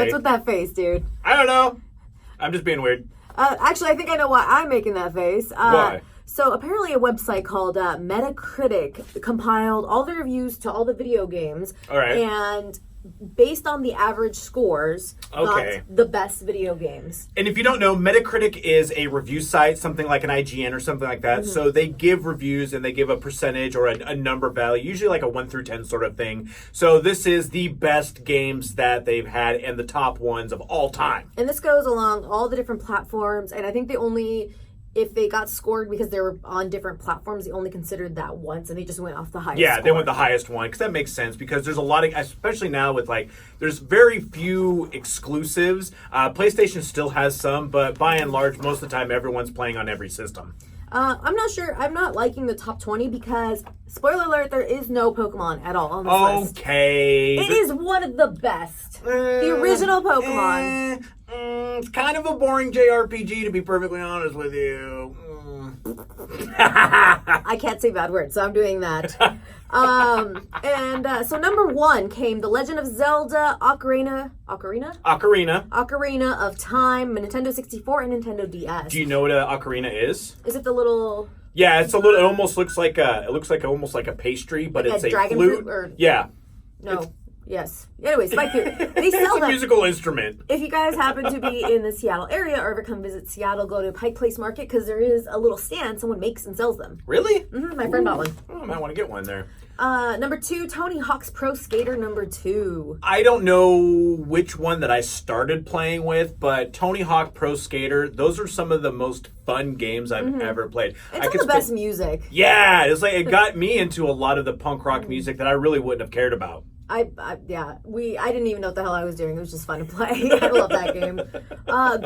What's with that face, dude? I don't know. I'm just being weird. Actually, I think I know why I'm making that face. Why? So apparently a website called Metacritic compiled all the reviews to all the video games. All right. And based on the average scores, got the best video games. And if you don't know, Metacritic is a review site, something like an IGN or something like that. So they give reviews and they give a percentage or a number value, usually like a 1 through 10 sort of thing. So this is the best games that they've had and the top ones of all time. And this goes along all the different platforms. And I think they only... if they got scored because they were on different platforms, they only considered that once, and they just went off the highest Yeah, score. they went the highest one, because that makes sense, because there's a lot of, especially now with, like, there's very few exclusives. PlayStation still has some, but by and large, most of the time, everyone's playing on every system. I'm not sure. I'm not liking the top 20 because, spoiler alert, there is no Pokemon at all on this list. Okay. It is one of the best. The original Pokemon. It's kind of a boring JRPG, to be perfectly honest with you. I can't say bad words, so I'm doing that. So number 1 came The Legend of Zelda Ocarina of Time, Nintendo 64 and Nintendo DS. Do you know what an ocarina is? Is it the little... Yeah, it's a little. It almost looks like almost like a pastry, but like it's a a dragon flute. fruit or... Yeah. No. Yes. Anyways, Spike Fruit. They It's sell a them. musical instrument. If you guys happen to be in the Seattle area or ever come visit Seattle, go to Pike Place Market because there is a little stand someone makes and sells them. Really? My friend bought one. Oh, I might want to get one there. Number 2, Tony Hawk's Pro Skater number 2. I don't know which one that I started playing with, but Tony Hawk Pro Skater, those are some of the most fun games I've ever played. It's some of the best music. Yeah, it's like it got me into a lot of the punk rock music that I really wouldn't have cared about. I didn't even know what the hell I was doing. It was just fun to play. I love that game.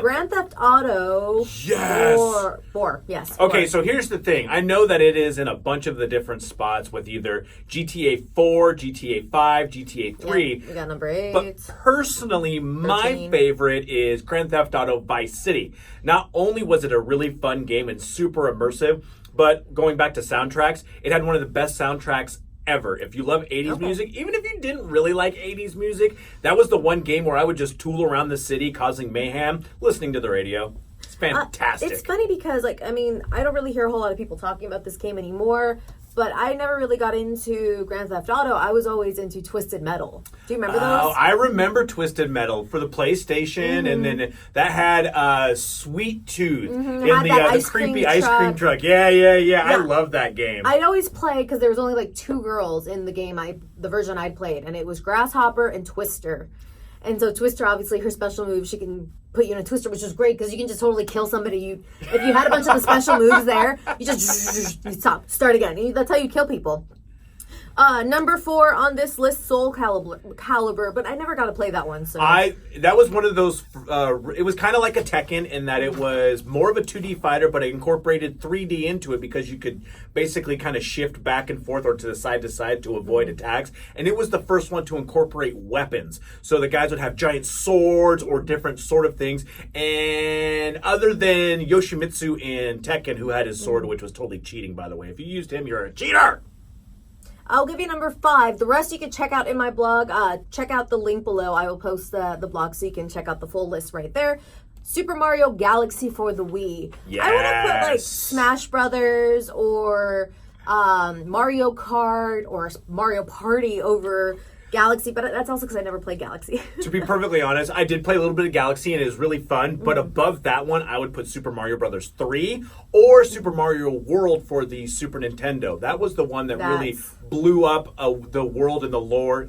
Grand Theft Auto. Yes. 4. Yes. Okay, 4. so here's the thing. I know that it is in a bunch of the different spots with either GTA 4, GTA 5, GTA 3. Yeah, we got number 8. But personally, my 13. favorite is Grand Theft Auto Vice City. Not only was it a really fun game and super immersive, but going back to soundtracks, it had one of the best soundtracks ever. If you love 80s music, even if you didn't really like 80s music, that was the one game where I would just tool around the city causing mayhem, listening to the radio. It's fantastic. It's funny because, I don't really hear a whole lot of people talking about this game anymore, but I never really got into Grand Theft Auto. I was always into Twisted Metal. Do you remember those? Oh, I remember Twisted Metal for the PlayStation, and then that had Sweet Tooth in the creepy ice cream truck. Yeah. I love that game. I'd always play because there was only like 2 girls in the game, the version I'd played, and it was Grasshopper and Twister. And so Twister, obviously, her special move, she can put you in a twister, which is great because you can just totally kill somebody. If you had a bunch of the special moves there, you just start again. That's how you kill people. Number 4 on this list, Soul Calibur, but I never got to play that one. So that was one of those. It was kind of like a Tekken in that it was more of a 2D fighter, but it incorporated 3D into it because you could basically kind of shift back and forth or to side to avoid attacks. And it was the first one to incorporate weapons, so the guys would have giant swords or different sort of things. And other than Yoshimitsu in Tekken, who had his sword, which was totally cheating, by the way. If you used him, you're a cheater. I'll give you number 5. The rest you can check out in my blog. Check out the link below. I will post the blog so you can check out the full list right there. Super Mario Galaxy for the Wii. Yes. I would have put like Smash Brothers or Mario Kart or Mario Party over Galaxy, but that's also because I never played Galaxy. To be perfectly honest, I did play a little bit of Galaxy and it was really fun, but above that one, I would put Super Mario Brothers 3 or Super Mario World for the Super Nintendo. That was the one that really blew up the world and the lore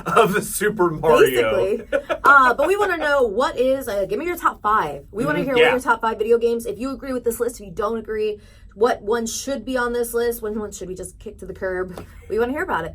of the Super Mario. Basically. But we want to know what is, give me your top 5. We want to hear what your top 5 video games. If you agree with this list, if you don't agree, what one should be on this list, when one should we just kick to the curb. We want to hear about it.